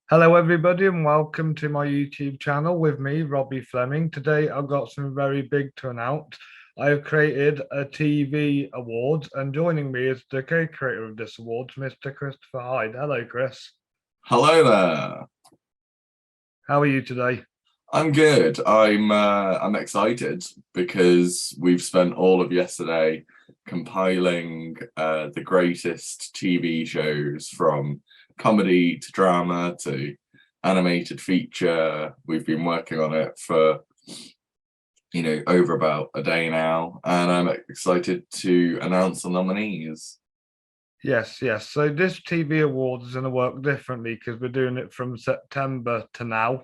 Hello, everybody, and welcome to my YouTube channel with me, Robbie Fleming. Today, I've got something very big to announce. I have created a TV award, and joining me is the co-creator of this award, Mr. Christopher Hyde. Hello, Chris. Hello there. How are you today? I'm good. I'm excited because we've spent all of yesterday compiling the greatest TV shows from comedy to drama to animated feature. We've been working on it for over about a day now, and I'm excited to announce the nominees. Yes, yes. So this TV award is going to work differently because we're doing it from September to now.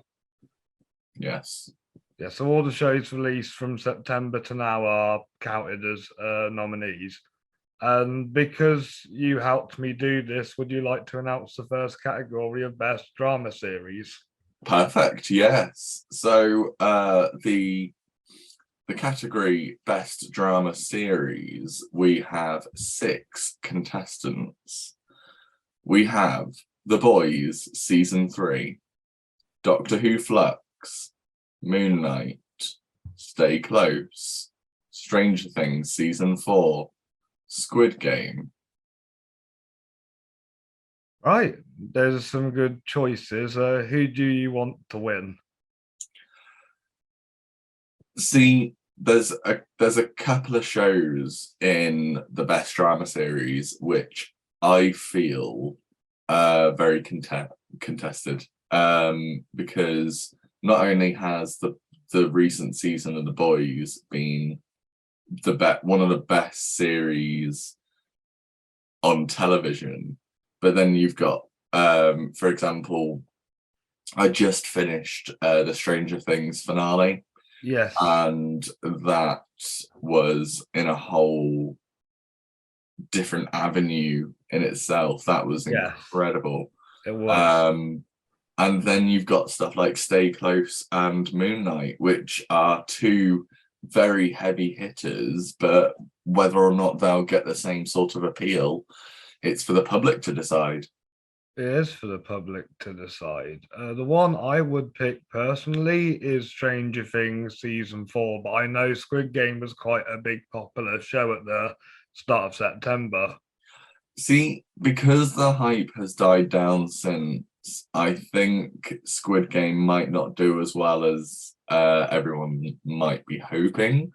Yes. Yeah, so all the shows released from September to now are counted as nominees. And because you helped me do this, would you like to announce the first category of Best Drama Series? Perfect. Yes. So the category Best Drama Series, we have 6 contestants. We have The Boys Season 3, Doctor Who Flux, Moon Knight, Stay Close, Stranger Things Season 4, Squid Game. Right, there's some good choices. Who do you want to win? See, there's a couple of shows in the Best Drama Series which I feel very contested, because not only has the recent season of The Boys been one of the best series on television, but then you've got for example, I just finished the Stranger Things finale. Yes. And that was in a whole different avenue in itself. That was incredible. It was. And then you've got stuff like Stay Close and Moon Knight, which are 2 very heavy hitters, but whether or not they'll get the same sort of appeal, it's for the public to decide. It is for the public to decide. The one I would pick personally is Stranger Things Season 4, but I know Squid Game was quite a big popular show at the start of September. See, because the hype has died down since, I think Squid Game might not do as well as everyone might be hoping.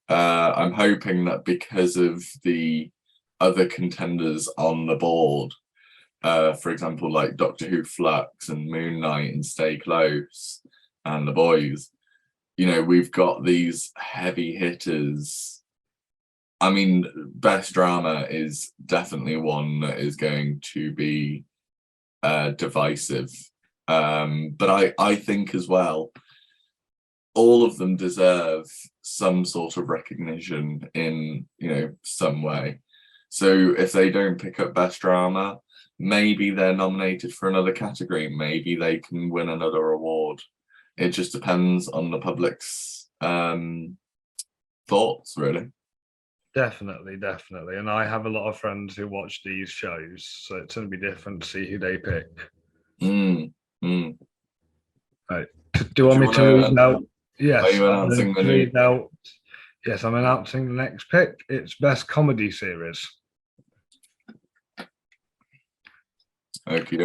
I'm hoping that because of the other contenders on the board, for example, like Doctor Who Flux and Moon Knight and Stay Close and The Boys, we've got these heavy hitters. I mean, Best Drama is definitely one that is going to be divisive. But I think as well, all of them deserve some sort of recognition in, some way. So if they don't pick up Best Drama, maybe they're nominated for another category. Maybe they can win another award. It just depends on the public's thoughts, really. Definitely, definitely. And I have a lot of friends who watch these shows, so it's going to be different to see who they pick. Right. Do you want me to read out? Yes. Are you announcing the new? Yes, I'm announcing the next pick. It's Best Comedy Series. Okay.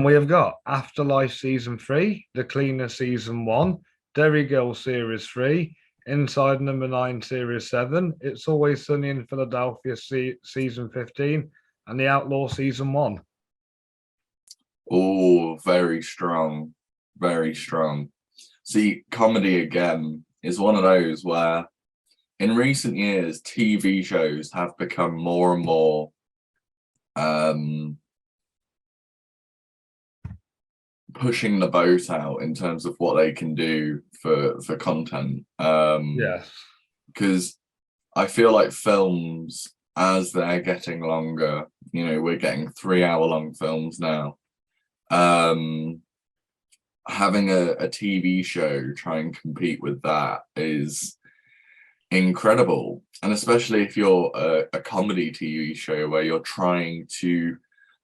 We have got Afterlife Season 3, The Cleaner Season 1, Derry Girl Series 3, Inside Number 9 Series 7, It's Always Sunny in Philadelphia Season 15, and The Outlaw Season 1. Oh, very strong. Very strong. See, comedy again is one of those where in recent years, TV shows have become more and more pushing the boat out in terms of what they can do for content. Yes. Because I feel like films, as they're getting longer, we're getting 3-hour-long films now. Having a TV show try and compete with that is incredible. And especially if you're a comedy TV show where you're trying to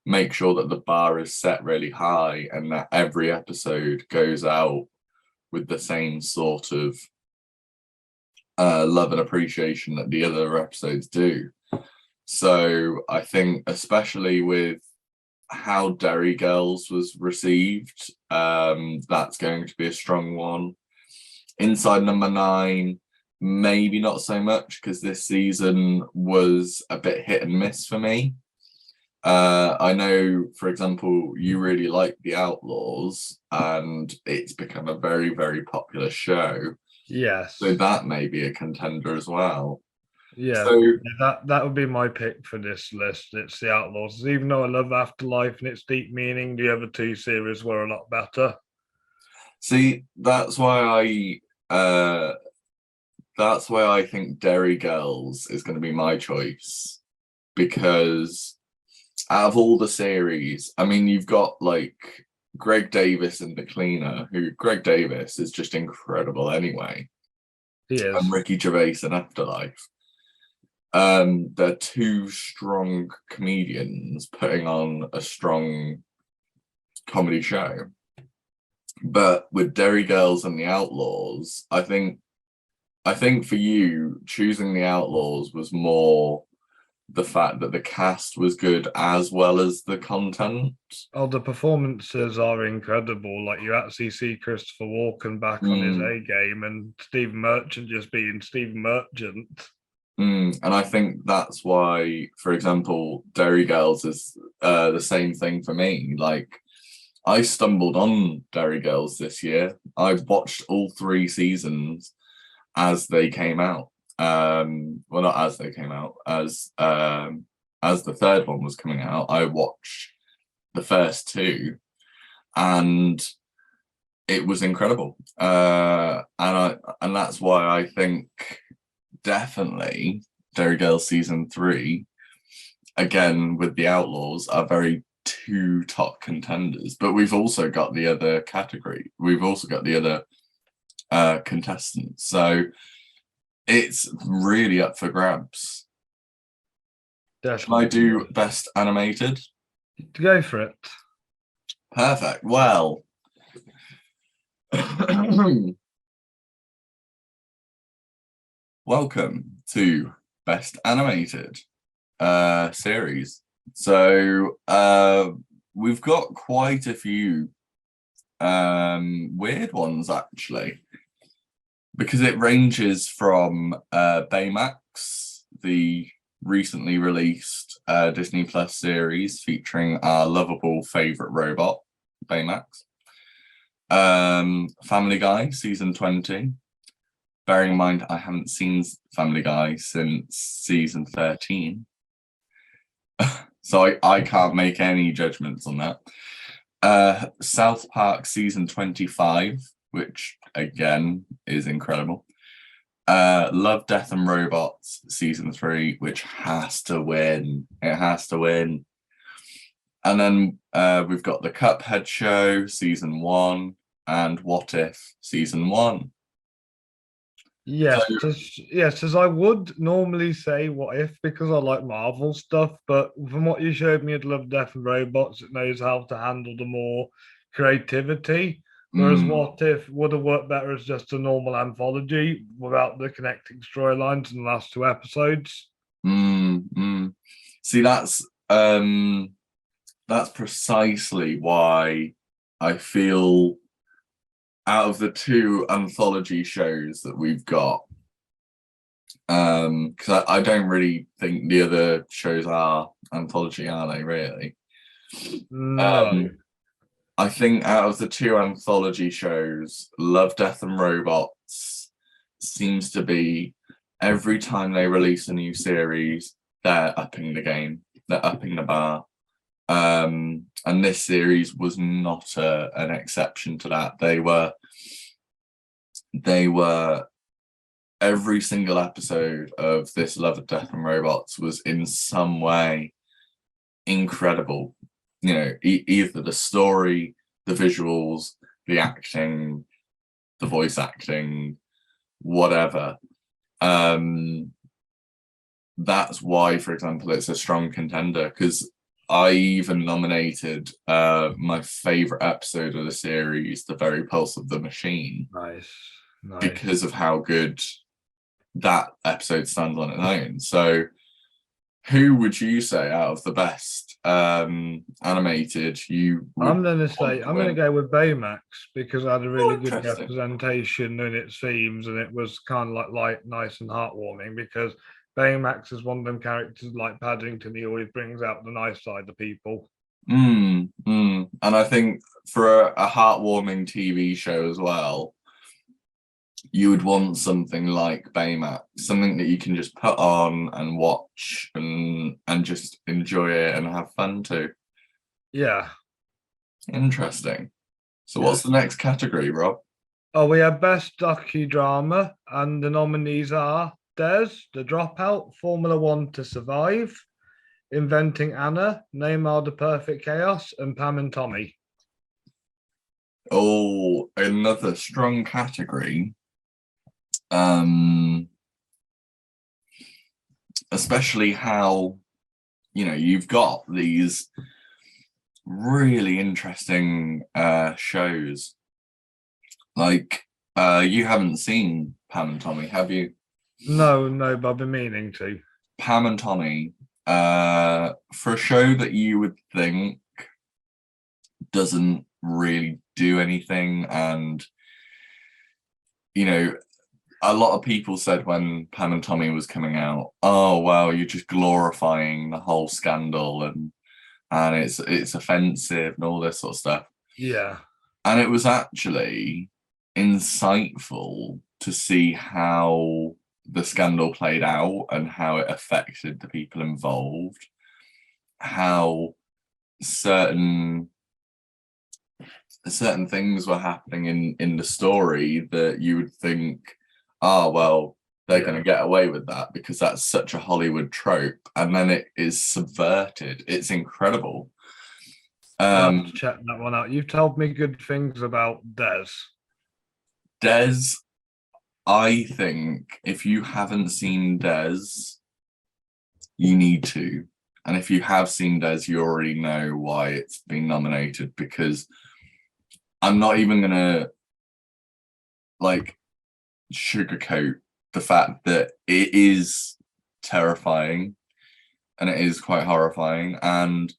make sure that the bar is set really high and that every episode goes out with the same sort of love and appreciation that the other episodes do. So I think, especially with how Derry Girls was received, that's going to be a strong one. Inside Number 9, maybe not so much, because this season was a bit hit and miss for me. I know, for example, you really like The Outlaws, and it's become a very, very popular show. Yes. So that may be a contender as well. Yeah, So that would be my pick for this list. It's The Outlaws. Even though I love Afterlife and its deep meaning, the other two series were a lot better. see, that's why I think Derry Girls is going to be my choice, because out of all the series, I mean, you've got like Greg Davis and The Cleaner, who Greg Davis is just incredible anyway. He is. And Ricky Gervais in Afterlife. They're two strong comedians putting on a strong comedy show. But with Derry Girls and The Outlaws, I think for you, choosing The Outlaws was more the fact that the cast was good as well as the content. Oh, the performances are incredible. Like, you actually see Christopher Walken back on his A game, and Stephen Merchant just being Stephen Merchant. And I think that's why, for example, Derry Girls is the same thing for me. Like, I stumbled on Derry Girls this year. I watched all 3 seasons as they came out. Well, not as they came out, as the third one was coming out. I watched the first 2, and it was incredible. And that's why I think definitely Derry Girls season 3, again with The Outlaws, are very 2 top contenders. But we've also got the other category. We've also got the other contestants. So it's really up for grabs. Definitely. Shall I do best animated? Go for it. Perfect. Well, welcome to best animated series. So we've got quite a few weird ones, actually, because it ranges from Baymax, the recently released Disney Plus series featuring our lovable favorite robot, Baymax. Family Guy season 20. Bearing in mind, I haven't seen Family Guy since season 13. So I can't make any judgments on that. South Park season 25, which again is incredible. Love, Death and Robots season 3, which has to win. It has to win. And then we've got the Cuphead show season 1 and What If season 1. Yes, as I would normally say What If, because I like Marvel stuff, but from what you showed me at Love, Death and Robots, it knows how to handle the more creativity. Whereas What If would have worked better as just a normal anthology without the connecting storylines in the last 2 episodes. See, that's precisely why I feel, out of the 2 anthology shows that we've got, because I don't really think the other shows are anthology, are they, really? No. I think out of the 2 anthology shows, Love, Death and Robots seems to be, every time they release a new series, they're upping the game, they're upping the bar. And this series was not an exception to that. They were every single episode of this Love, Death and Robots was in some way incredible. You know, either the story, the visuals, the acting, the voice acting, whatever. That's why, for example, it's a strong contender, because I even nominated my favorite episode of the series, The Very Pulse of the Machine, Nice, nice. because of how good that episode stands on its own. So who would you say out of the best animated you would I'm gonna want say to I'm gonna win? go with Baymax because it had a really good Interesting. representation in its themes, and it was kind of like light, nice, and heartwarming. Because Baymax is one of them characters like Paddington. He always brings out the nice side of people. And I think for a heartwarming TV show as well, you would want something like Baymax, something that you can just put on and watch and just enjoy it and have fun too. Yeah. Interesting. So Yeah. what's the next category, Rob? Oh, we have best docudrama, and the nominees are Des, The Dropout, Formula One to Survive, Inventing Anna, Neymar the Perfect Chaos, and Pam and Tommy. Oh, another strong category. Especially how, you've got these really interesting shows. Like, you haven't seen Pam and Tommy, have you? No, no, but I've been meaning to. Pam and Tommy, for a show that you would think doesn't really do anything, and a lot of people said when Pam and Tommy was coming out, oh well, you're just glorifying the whole scandal and it's offensive and all this sort of stuff. Yeah. And it was actually insightful to see how the scandal played out and how it affected the people involved, how certain things were happening in the story that you would think, oh well, they're going to get away with that because that's such a Hollywood trope, and then it is subverted. It's incredible. I'll have to check that one out. You've told me good things about Des. Des, I think if you haven't seen Des, you need to. And if you have seen Des, you already know why it's been nominated, because I'm not even going to sugarcoat the fact that it is terrifying and it is quite horrifying, and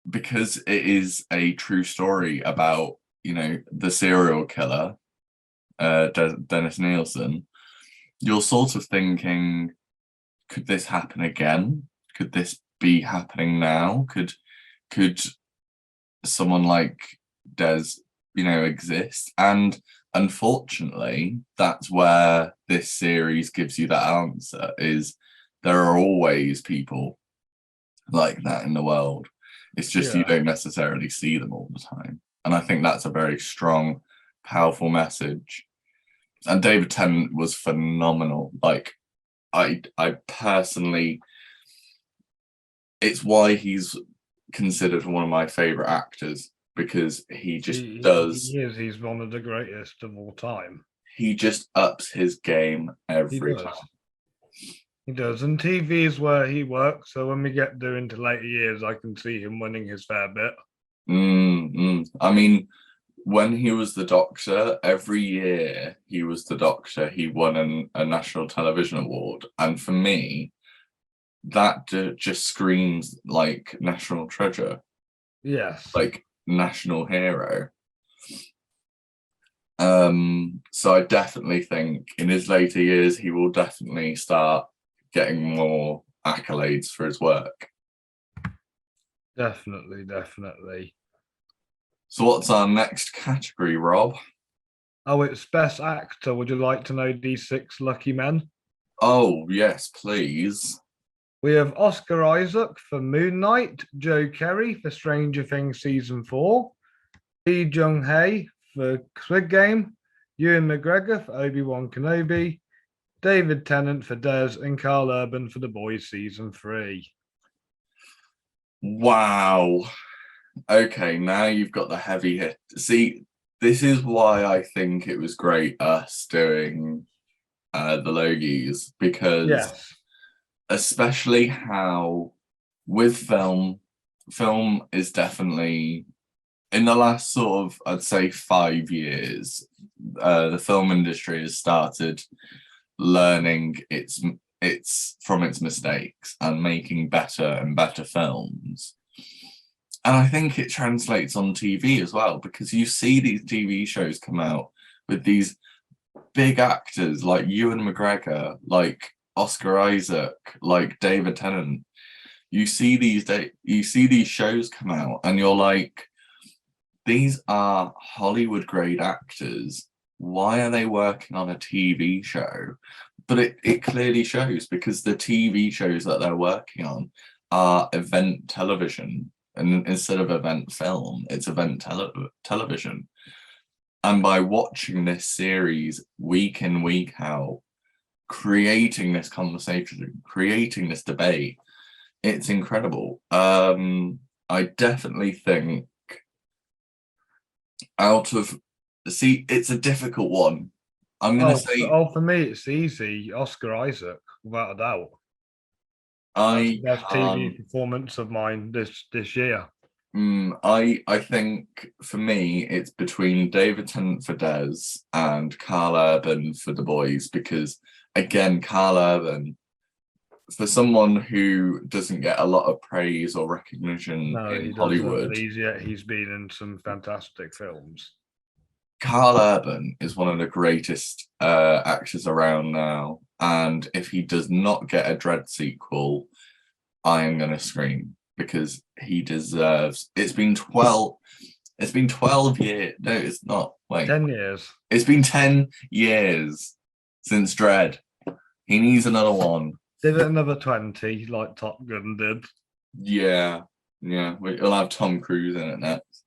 because it is a true story about the serial killer Dennis Nielsen, you're sort of thinking, could this happen again? Could this be happening now? Could someone like Des exist? And unfortunately, that's where this series gives you that answer, is there are always people like that in the world. It's just you don't necessarily see them all the time. And I think that's a very strong, powerful message. And David Tennant was phenomenal. I personally, it's why he's considered one of my favorite actors, because he just does. He's one of the greatest of all time. He just ups his game every time. He does, and TV is where he works. So when we get into later years, I can see him winning his fair bit. I mean, when he was the Doctor, every year he was the Doctor, he won a National Television Award, and for me, that just screams like national treasure. Yes, like national hero. So I definitely think in his later years he will definitely start getting more accolades for his work. Definitely. So what's our next category, Rob? Oh, it's Best Actor. Would you like to know these 6 lucky men? Oh, yes, please. We have Oscar Isaac for Moon Knight, Joe Kerry for Stranger Things Season 4, Lee Jung-hae for Squid Game, Ewan McGregor for Obi-Wan Kenobi, David Tennant for Des, and Carl Urban for The Boys Season 3. Wow. Okay, now you've got the heavy hit. See, this is why I think it was great us doing the Logies, because especially how with film is definitely, in the last sort of, I'd say 5 years, the film industry has started learning its from its mistakes and making better and better films. And I think it translates on TV as well, because you see these TV shows come out with these big actors like Ewan McGregor, like Oscar Isaac, like David Tennant. You see these shows come out and you're like, these are Hollywood grade actors. Why are they working on a TV show? But it clearly shows, because the TV shows that they're working on are event television. And instead of event film, it's event television. And by watching this series week in, week out, creating this conversation, creating this debate, it's incredible. I definitely think it's a difficult one. I'm going to say... for me, it's easy. Oscar Isaac, without a doubt. Best TV performance of mine this year. I think for me it's between David Tennant for Des and Carl Urban for The Boys, because again, Carl Urban, for someone who doesn't get a lot of praise or recognition in Hollywood, he's been in some fantastic films. Carl Urban is one of the greatest actors around now, and if he does not get a Dredd sequel, I am going to scream, because he deserves. It's been 12 years. No, it's not. Wait, 10 years. It's been 10 years since Dredd. He needs another one. Did it another 20 like Top Gun did? Yeah. We'll have Tom Cruise in it next.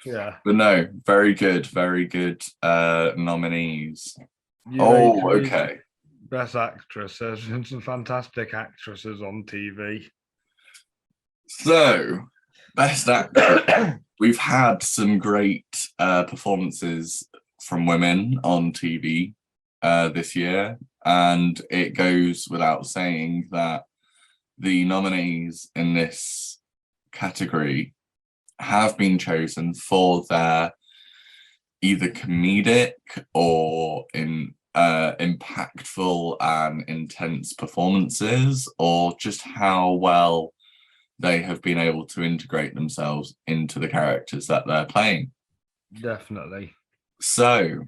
Yeah. But no, very good nominees. Okay. Best actress. There's been some fantastic actresses on TV. So, best actor. We've had some great performances from women on TV this year, and it goes without saying that the nominees in this category have been chosen for their either comedic or impactful and intense performances, or just how well they have been able to integrate themselves into the characters that they're playing. Definitely. So,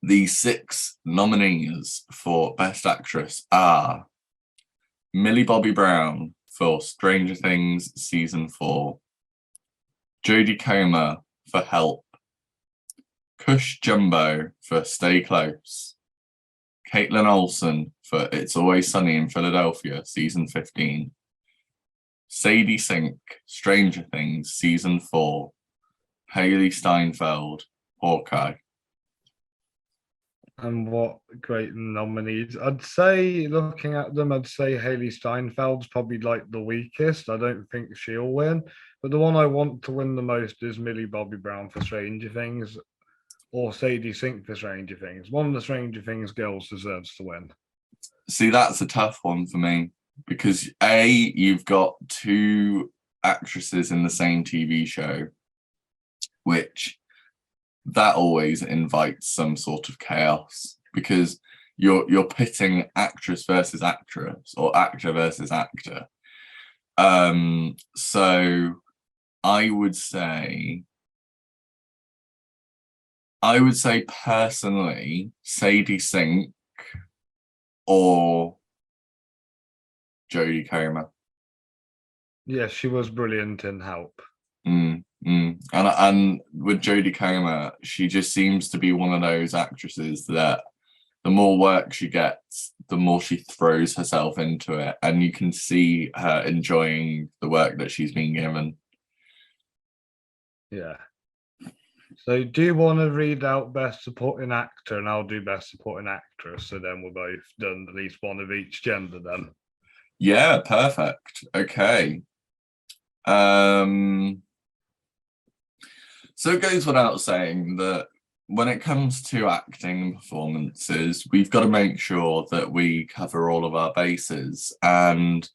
the 6 nominees for Best Actress are Millie Bobby Brown for Stranger Things Season 4, Jodie Comer for Help, Cush Jumbo for Stay Close, Caitlin Olsen for It's Always Sunny in Philadelphia Season 15, Sadie Sink, Stranger Things Season 4, Haley Steinfeld, Hawkeye. And what great nominees. I'd say, looking at them, I'd say Haley Steinfeld's probably like the weakest. I don't think she'll win. But the one I want to win the most is Millie Bobby Brown for Stranger Things, or Sadie Sink for Stranger Things. One of the Stranger Things girls deserves to win. See, that's a tough one for me, because A, you've got 2 actresses in the same TV show, which that always invites some sort of chaos, because you're pitting actress versus actress or actor versus actor. So I would say personally Sadie Sink or Jodie Comer. Yeah, she was brilliant in Help. And with Jodie Comer, she just seems to be one of those actresses that the more work she gets, the more she throws herself into it, and you can see her enjoying the work that she's been given. Yeah. So do you want to read out Best Supporting Actor, and I'll do Best Supporting Actress, so then we're both done at least one of each gender then? Yeah, perfect. Okay. So it goes without saying that when it comes to acting performances, we've got to make sure that we cover all of our bases. And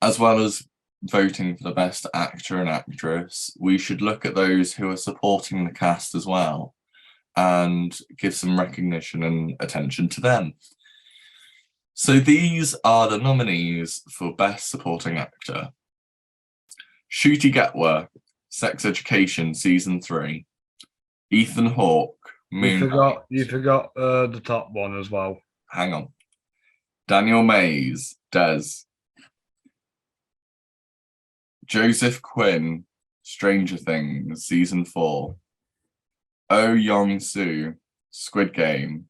as well as voting for the best actor and actress, we should look at those who are supporting the cast as well and give some recognition and attention to them. So these are the nominees for Best Supporting Actor. Ncuti Gatwa, Sex Education Season 3. Ethan Hawke, Moon Knight. You forgot the top one as well. Hang on. Daniel Mays, Des. Joseph Quinn, Stranger Things Season 4. Oh Young-soo, Squid Game.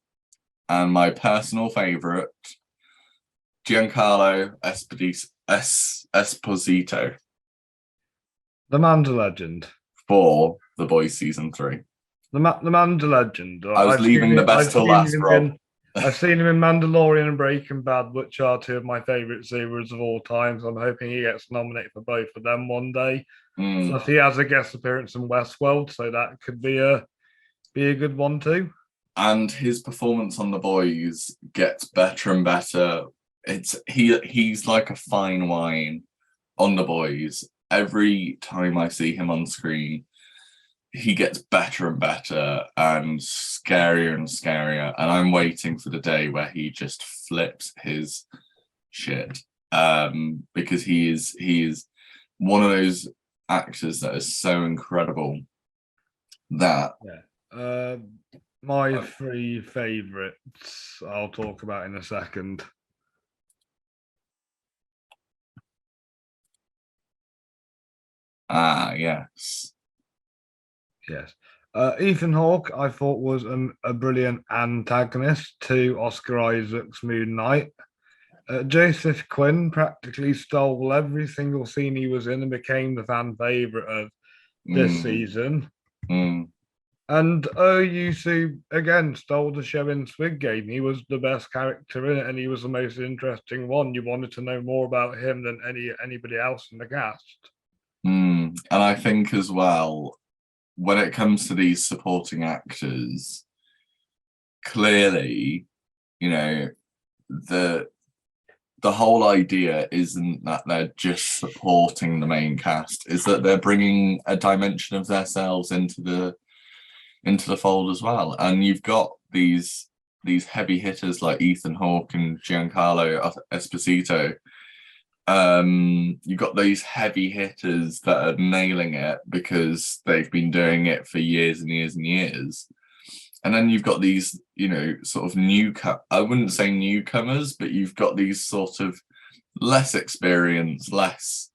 And my personal favourite, Giancarlo Esposito. The man's a legend. For The Boys Season 3. The man's a legend. I was leaving the best till last, Rob. I've seen him in Mandalorian and Breaking Bad, which are two of my favourite series of all time. So I'm hoping he gets nominated for both of them one day. Plus, he has a guest appearance in Westworld, so that could be a good one too. And his performance on The Boys gets better and better. He's like a fine wine on The Boys. Every time I see him on screen, he gets better and better and scarier and scarier. And I'm waiting for the day where he just flips his shit. Because he is one of those actors that is so incredible that... my three favourites I'll talk about in a second. Yes. Ethan Hawke, I thought, was a brilliant antagonist to Oscar Isaac's Moon Knight. Joseph Quinn practically stole every single scene he was in and became the fan favourite of this season. And Yusu again stole the show in Squid Game. He was the best character in it, and he was the most interesting one. You wanted to know more about him than anybody else in the cast. And I think as well, when it comes to these supporting actors, clearly, you know, the whole idea isn't that they're just supporting the main cast, is that they're bringing a dimension of themselves into the fold as well. And you've got these heavy hitters like Ethan Hawke and Giancarlo Esposito. You've got these heavy hitters that are nailing it because they've been doing it for years and years and years. And then you've got these, you know, sort of I wouldn't say newcomers, but you've got these sort of less experienced, less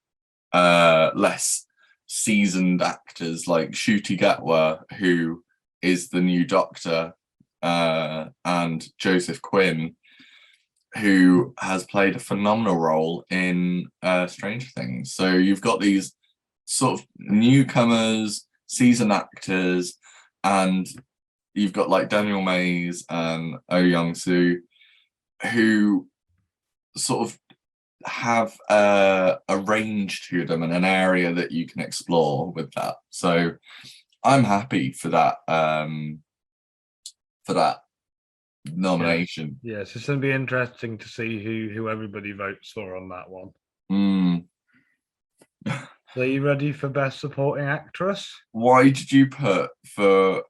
seasoned actors like Ncuti Gatwa, who is the new Doctor, and Joseph Quinn, who has played a phenomenal role in Stranger Things. So you've got these sort of newcomers, seasoned actors, and you've got like Daniel Mays and Oh Young-soo, who sort of have a range to them and an area that you can explore with that. So I'm happy for that nomination. Yes, it's going to be interesting to see who everybody votes for on that one. So are you ready for Best Supporting Actress? Why did you put for...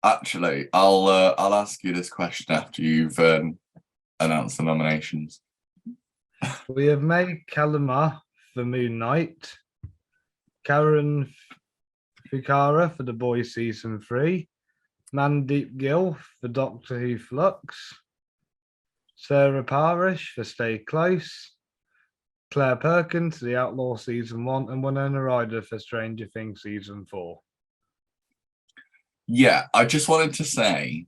Actually, I'll ask you this question after you've announced the nominations. We have May Kalama for Moon Knight, Karen Fukuhara for The Boys Season 3, Mandeep Gill for Doctor Who Flux, Sarah Parish for Stay Close, Claire Perkins for The Outlaw Season 1, and Winona Ryder for Stranger Things Season 4. Yeah, I just wanted to say,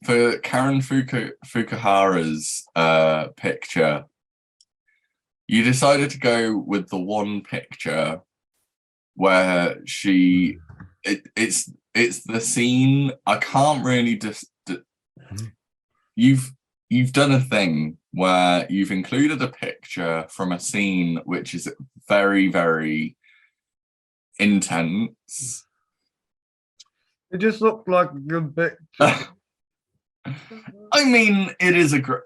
for Karen Fukuhara's picture, you decided to go with the one picture where it's the scene. I can't really you've done a thing where you've included a picture from a scene which is very, very intense. It just looked like a good picture. I mean, it is a good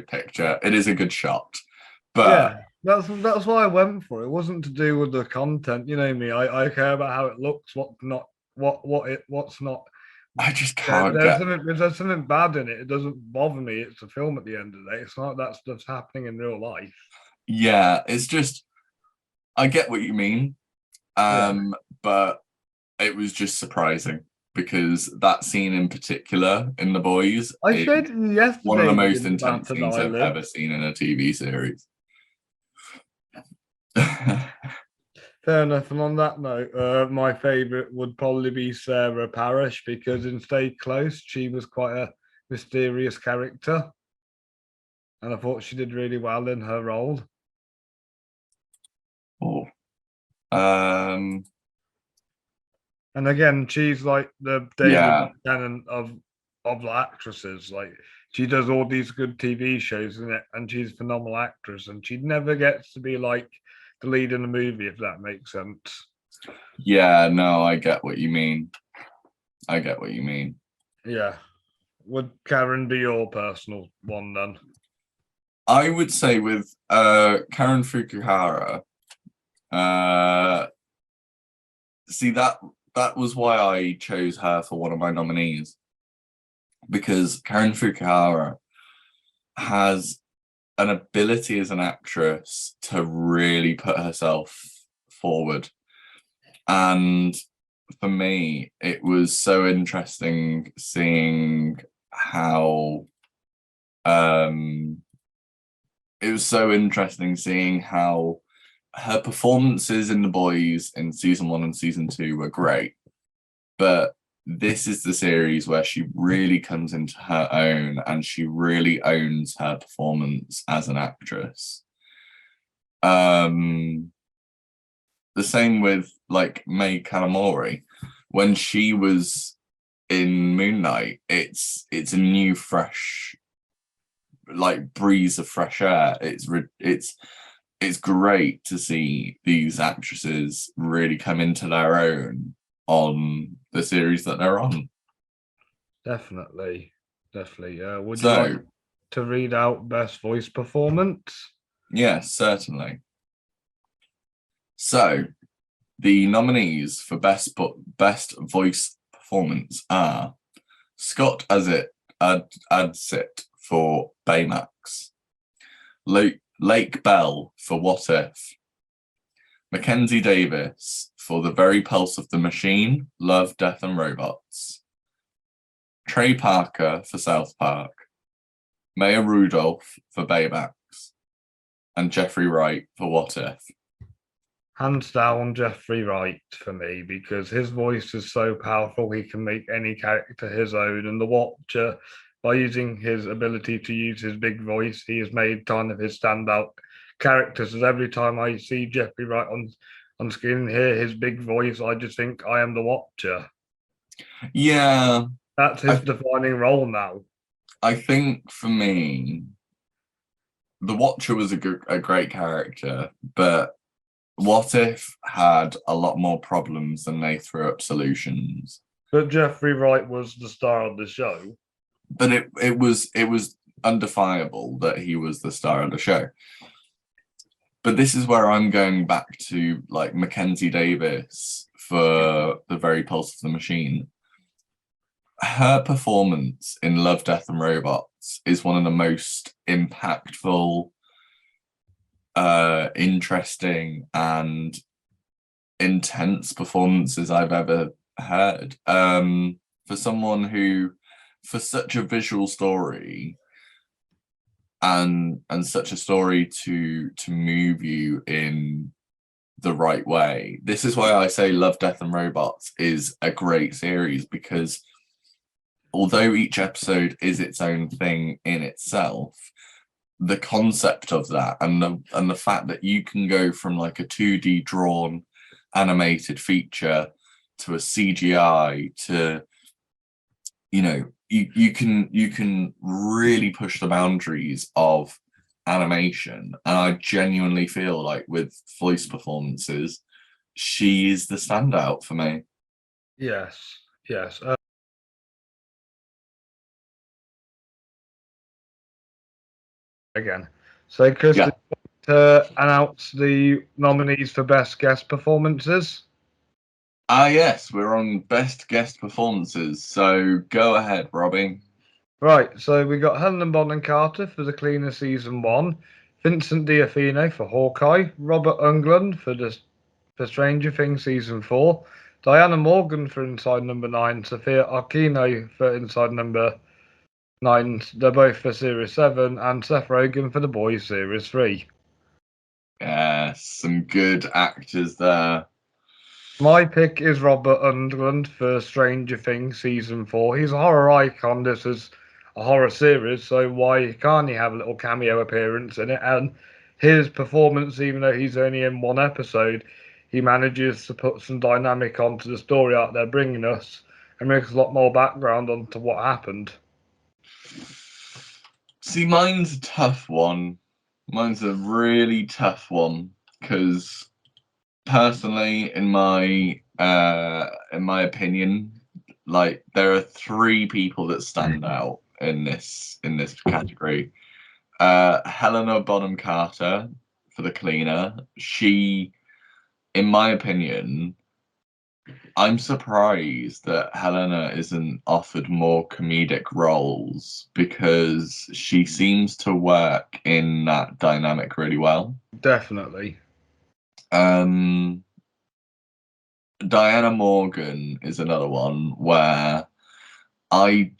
picture. It is a good shot. But That's why I went for it. It wasn't to do with the content. You know me. I care about how it looks, what's not. I just Yeah, can't get. if there's something bad in it, it doesn't bother me. It's a film at the end of the day. It's not that stuff's happening in real life. Yeah, it's just I get what you mean, Yeah. but it was just surprising because that scene in particular in The Boys I is said one of yesterday the you most didn't intense bat an scenes I've eyelid. ever seen in a TV series. Fair enough. And on that note, my favourite would probably be Sarah Parish because in Stay Close, she was quite a mysterious character. And I thought she did really well in her role. Oh, um, And again, she's like the David yeah, Tennant of the actresses. Like she does all these good TV shows in it, and she's a phenomenal actress. And she never gets to be like the lead in a movie, if that makes sense. yeah, no, I get what you mean. I get what you mean. Yeah. Would Karen be your personal one then? I would say with Karen Fukuhara, uh, see that was why I chose her for one of my nominees because Karen Fukuhara has an ability as an actress to really put herself forward. And for me, it was so interesting seeing how it was so interesting seeing how her performances in The Boys in season 1 and season 2 were great. But this is the series where she really comes into her own and she really owns her performance as an actress. The same with like May Kanamori. When she was in Moon Knight, it's a new, fresh, like breeze of fresh air. It's great to see these actresses really come into their own on the series that they're on. Definitely. Definitely. Would you like So, to read out best voice performance? yes, certainly. So, the nominees for best voice performance are Scott Adsit for Baymax, Lake Bell for What If, Mackenzie Davis for The Very Pulse of the Machine, Love, Death and Robots, Trey Parker for South Park, Maya Rudolph for Baymax, and Jeffrey Wright for What If. Hands down, Jeffrey Wright for me because his voice is so powerful. He can make any character his own. And the Watcher, by using his ability to use his big voice, he has made kind of his standout characters. As every time I see Jeffrey Wright on screen and hear his big voice, I just think I am the Watcher. Yeah, That's his defining role now. I think for me, the Watcher was a great character, but What If had a lot more problems than they threw up solutions. But Jeffrey Wright was the star of the show. But it was undefiable that he was the star of the show. But this is where I'm going back to like Mackenzie Davis for The Very Pulse of the Machine. Her performance in Love, Death and Robots is one of the most impactful, interesting and intense performances I've ever heard. For someone who, for such a visual story and such a story to move you in the right way. This is why I say Love, Death and Robots is a great series, because although each episode is its own thing in itself, the concept of that and the fact that you can go from like a 2D drawn animated feature to a CGI to, you know, you can really push the boundaries of animation. And I genuinely feel like with voice performances, she is the standout for me. Yes, yes. Again, so Kristen Yeah. to announce the nominees for best guest performances. Ah, yes, we're on best guest performances. So go ahead, Robbie. Right, so we got Helen Bonham Carter for The Cleaner Season 1, Vincent D'Onofrio for Hawkeye, Robert Englund for Stranger Things Season 4, Diana Morgan for Inside Number 9, Sophia Aquino for Inside Number 9, they're both for Series 7, and Seth Rogen for The Boys Series 3. Yes, some good actors there. My pick is Robert Englund for Stranger Things Season 4. He's a horror icon. This is a horror series, so why can't he have a little cameo appearance in it? And his performance, even though he's only in one episode, he manages to put some dynamic onto the story out there, bringing us and makes a lot more background onto what happened. See, mine's a tough one. Mine's a really tough one because personally, in my opinion, like there are three people that stand out in this category. Helena Bonham Carter for The Cleaner. She, in my opinion, I'm surprised that Helena isn't offered more comedic roles because she seems to work in that dynamic really well. Definitely. Diana Morgan is another one where I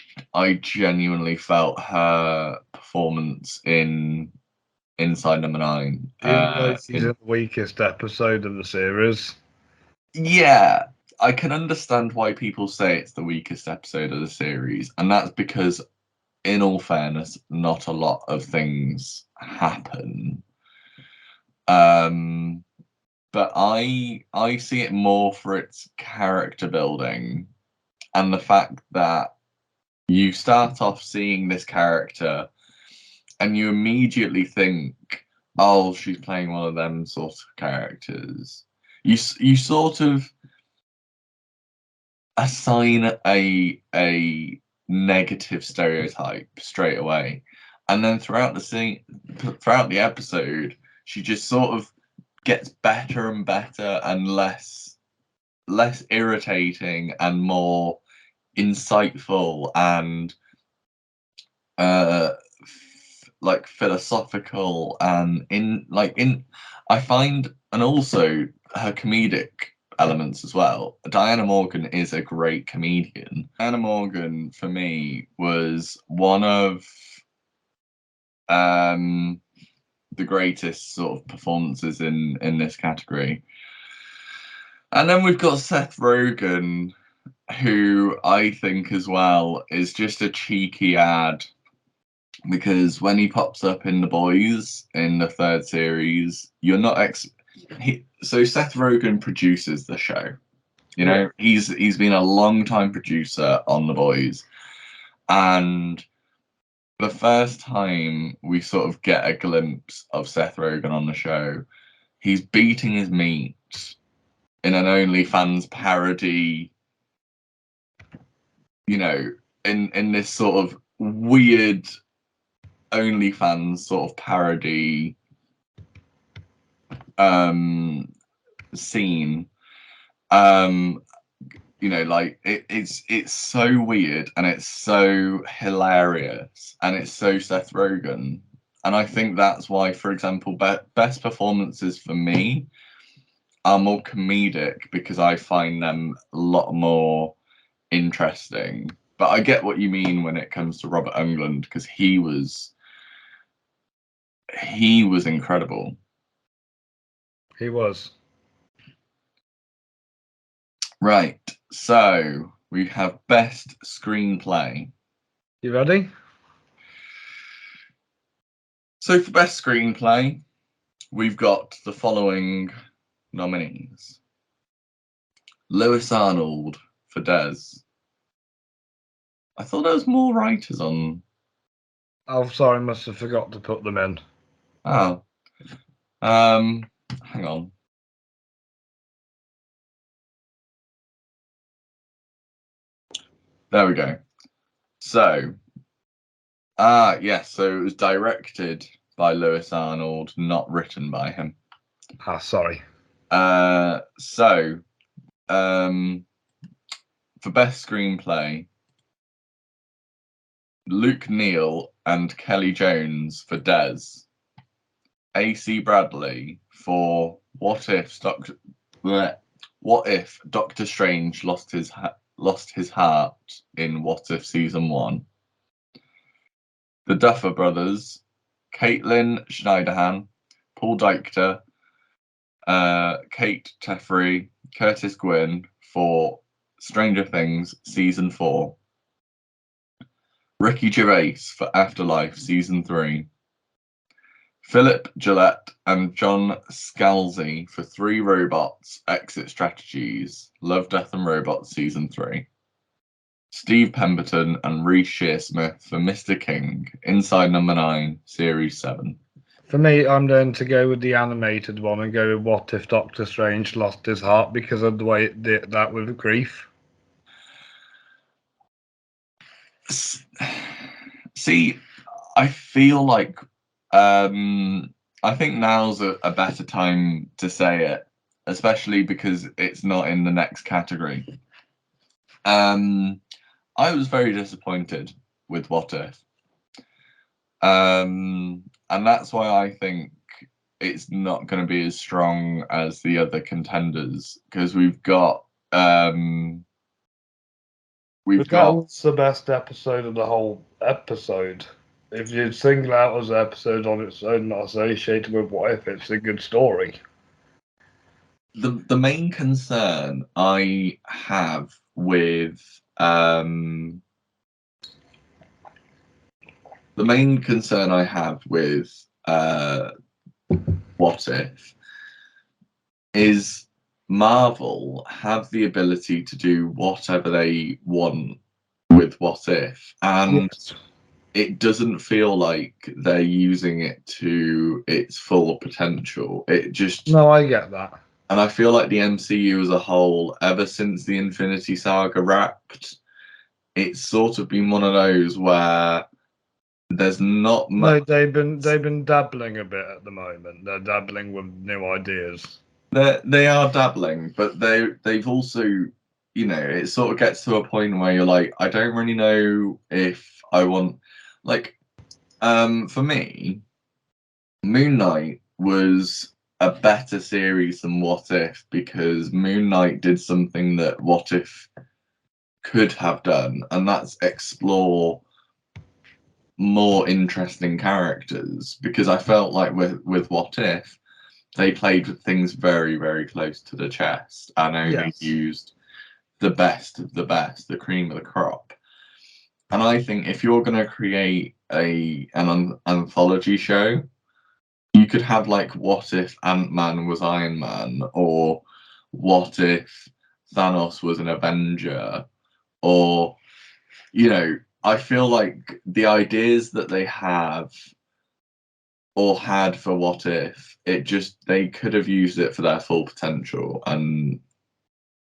genuinely felt her performance in Inside Number 9. Even though she's in the weakest episode of the series. Yeah, I can understand why people say it's the weakest episode of the series, and that's because, in all fairness, not a lot of things happen. But I see it more for its character building and the fact that you start off seeing this character and you immediately think, oh, she's playing one of them sort of characters. You sort of assign a negative stereotype straight away, and then throughout the episode, she just sort of gets better and better and less irritating and more insightful and like philosophical and in I find, and also her comedic elements as well. Diana Morgan is a great comedian. Diana Morgan for me was one of the greatest sort of performances in this category. And then we've got Seth Rogen, who I think as well is just a cheeky ad, because when he pops up in The Boys in the third series, you're not so Seth Rogen produces the show. You know, he's been a long time producer on The Boys, and the first time we sort of get a glimpse of Seth Rogen on the show, he's beating his meat in an OnlyFans parody, you know, in this sort of weird OnlyFans sort of parody scene. You know, like it's so weird and it's so hilarious and it's so Seth Rogen. And I think that's why, for example, best performances for me are more comedic because I find them a lot more interesting. But I get what you mean when it comes to Robert Englund, because he was incredible. He was. Right, so we have best screenplay. You ready? So for best screenplay, we've got the following nominees. Lewis Arnold for Des. I thought there was more writers on. Oh, sorry, must have forgot to put them in. Oh. Hang on. There we go. So, yes, so it was directed by Lewis Arnold, not written by him. Sorry. So, for best screenplay, Luke Neal and Kelly Jones for Des. A.C. Bradley for What If Doctor Strange lost his heart in What If Season 1. The Duffer Brothers, Caitlin Schneiderhan, Paul Deichter, Kate Teffery, Curtis Gwynn for Stranger Things Season 4. Ricky Gervais for Afterlife Season 3. Philip Gillette and John Scalzi for Three Robots Exit Strategies Love, Death and Robots Season 3. Steve Pemberton and Reece Shearsmith for Mr. King Inside Number 9 Series 7. For me, I'm going to go with the animated one and go with What If Doctor Strange Lost His Heart because of the way it did that with grief. See, I feel like I think now's a better time to say it, especially because it's not in the next category. I was very disappointed with What If. And that's why I think it's not going to be as strong as the other contenders, because we've got That was the best episode of the whole episode. If you single out as an episode on its own, not associated with What If, it's a good story. The main concern I have with What If is Marvel have the ability to do whatever they want with What If, and it doesn't feel like they're using it to its full potential. No, I get that. And I feel like the MCU as a whole, ever since the Infinity Saga wrapped, it's sort of been one of those where there's not much. No, they've been dabbling a bit at the moment. They're dabbling with new ideas. They are dabbling, but they've also, it sort of gets to a point where you're like, I don't really know if I want, for me, Moon Knight was a better series than What If, because Moon Knight did something that What If could have done, and that's explore more interesting characters, because I felt like with What If, they played with things very, very close to the chest and only used the best of the best, the cream of the crop. And I think if you're going to create an anthology show, you could have What If Ant-Man was Iron Man, or What If Thanos was an Avenger, or I feel like the ideas that they have or had for What If, they could have used it for their full potential, and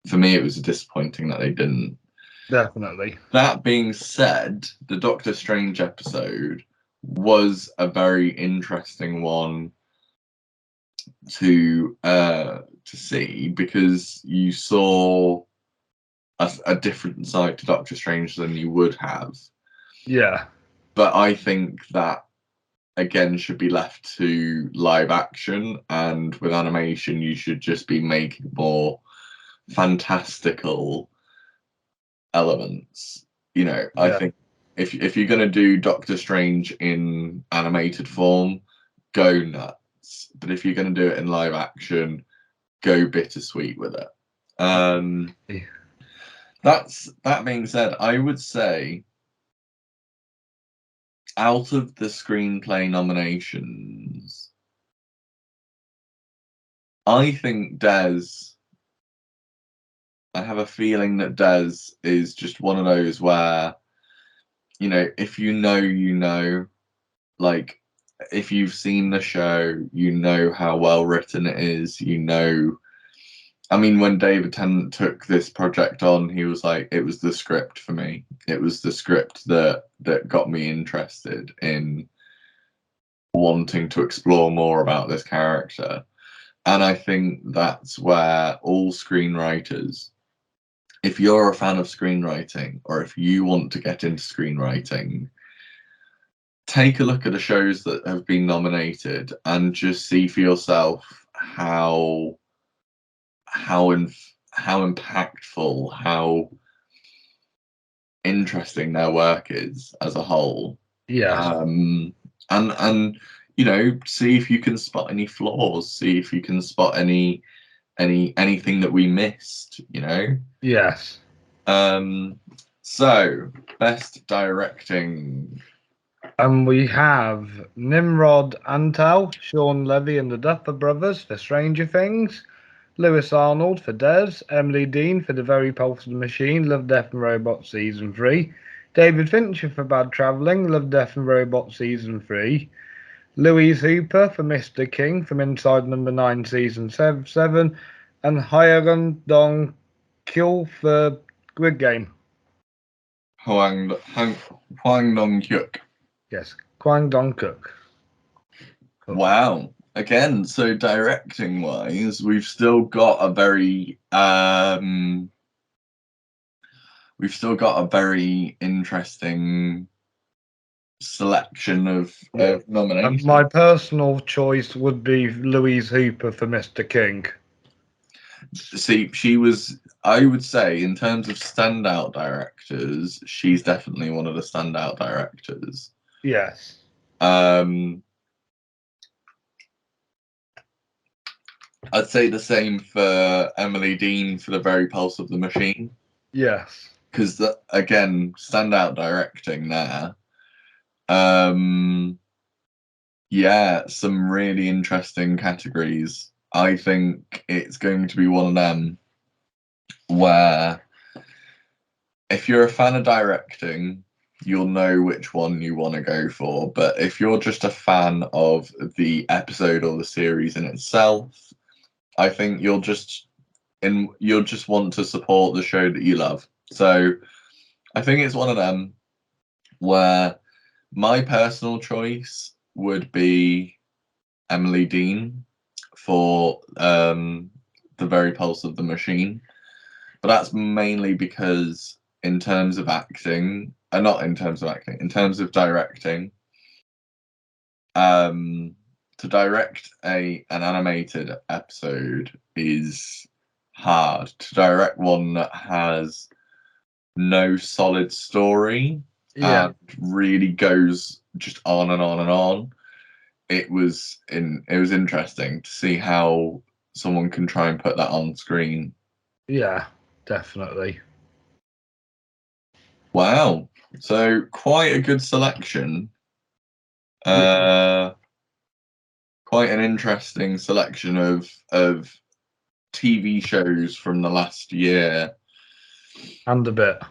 for me it was disappointing that they didn't. Definitely. That being said, the Doctor Strange episode was a very interesting one to see, because you saw a different side to Doctor Strange than you would have. Yeah. But I think that again should be left to live action, and with animation you should just be making more fantastical elements. I think if you're going to do Doctor Strange in animated form, go nuts. But if you're going to do it in live action, go bittersweet with it. That being said, I would say out of the screenplay nominations, I think I have a feeling that Des is just one of those where, if if you've seen the show, how well written it is, I mean, when David Tennant took this project on, he was like, it was the script for me. It was the script that got me interested in wanting to explore more about this character. And I think that's where all screenwriters, if you're a fan of screenwriting or if you want to get into screenwriting, take a look at the shows that have been nominated and just see for yourself how impactful, how interesting their work is as a whole. Yes. And you know, see if you can spot any flaws, see if you can spot anything that we missed, you know. Yes. So best directing. And we have Nimrod Antal, Sean Levy and the Duffer Brothers for Stranger Things, Lewis Arnold for Des, Emily Dean for The Very Pulse of the Machine, Love, Death and Robots Season 3, David Fincher for Bad Travelling, Love, Death and Robots Season 3, Louise Hooper for Mr. King from Inside Number 9 Season 7, and Hyeon Dong Kil for Squid Game. Hwang Dong-hyuk. Yes, Kwang Dong-kook. Wow. Again, so directing wise, we've still got a very interesting selection of nominations. My personal choice would be Louise Hooper for Mr. King. See, she was, I would say, in terms of standout directors, she's definitely one of the standout directors. Yes. I'd say the same for Emily Dean for The Very Pulse of the Machine. Yes. Because, again, standout directing there. Yeah, some really interesting categories. I think it's going to be one of them where if you're a fan of directing, you'll know which one you want to go for. But if you're just a fan of the episode or the series in itself, I think you'll just want to support the show that you love. So I think it's one of them where my personal choice would be Emily Dean for The Very Pulse of the Machine. But that's mainly because in terms of acting, not in terms of acting, in terms of directing, to direct an animated episode is hard. To direct one that has no solid story and really goes just on and on and on. It was interesting to see how someone can try and put that on screen. Yeah, definitely. Wow. So quite a good selection. Quite an interesting selection of TV shows from the last year. And a bit.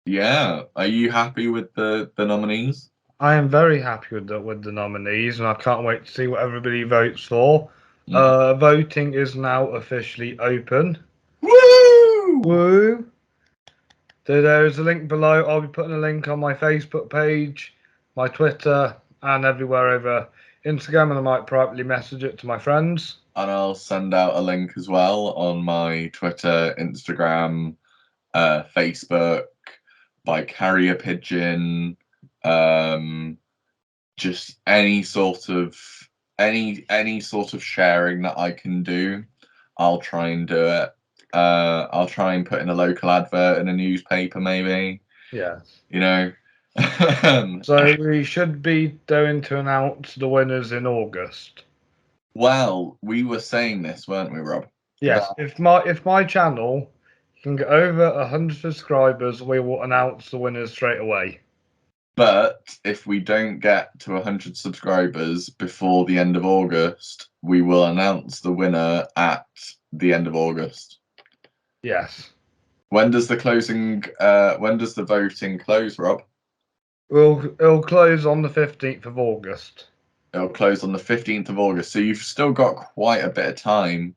Yeah. Are you happy with the nominees? I am very happy with the nominees, and I can't wait to see what everybody votes for. Voting is now officially open. Woo! Woo! So there is a link below. I'll be putting a link on my Facebook page, my Twitter, and everywhere over Instagram, and I might privately message it to my friends. And I'll send out a link as well on my Twitter, Instagram, Facebook, by carrier pigeon, just any sort of sharing that I can do, I'll try and do it. I'll try and put in a local advert in a newspaper, maybe. Yes. You know. So we should be going to announce the winners in August. Well, we were saying this, weren't we, Rob? Yes. If my channel can get over 100 subscribers, we will announce the winners straight away. But if we don't get to 100 subscribers before the end of August, we will announce the winner at the end of August. Yes. When does the voting close, Rob? It'll close on the 15th of August. It'll close on the 15th of August. So you've still got quite a bit of time.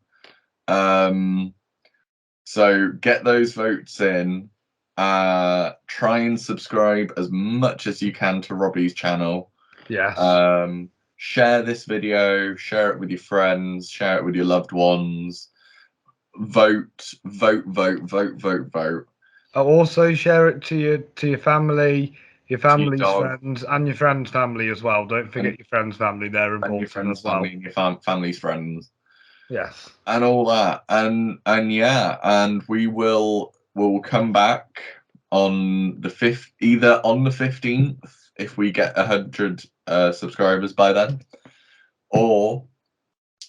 So get those votes in. Try and subscribe as much as you can to Robbie's channel. Yes. Share this video, share it with your friends, share it with your loved ones. Vote. I'll also share it to your family, your family's dog. friends, and your friends' family as well. Don't forget your friends' family; they're And your important friends' as well. family, and your family's friends. Yes. And all that, and yeah, and we'll come back on the 5th, either on the 15th if we get 100 subscribers by then, or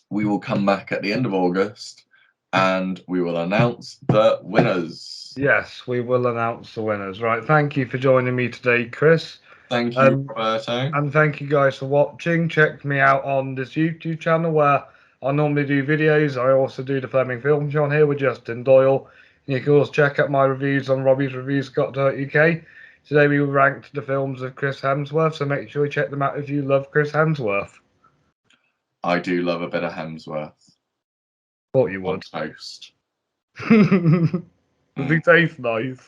we will come back at the end of August and we will announce the winners. Yes, we will announce the winners. Right. Thank you for joining me today, Chris. Thank you, Roberto. And thank you guys for watching. Check me out on this YouTube channel where I normally do videos. I also do the Fleming Film Show on here with Justin Doyle. And you can also check out my reviews on robbiesreviews.co.uk. Today we ranked the films of Chris Hemsworth, so make sure you check them out if you love Chris Hemsworth. I do love a bit of Hemsworth. Thought you would. On toast. Does he taste nice?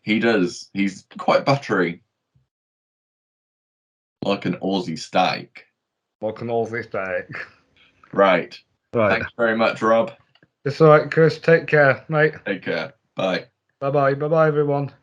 He does. He's quite buttery. Like an Aussie steak. Like an Aussie steak. Right. Right. Thanks very much, Rob. It's alright, Chris. Take care, mate. Take care. Bye. Bye-bye. Bye-bye, everyone.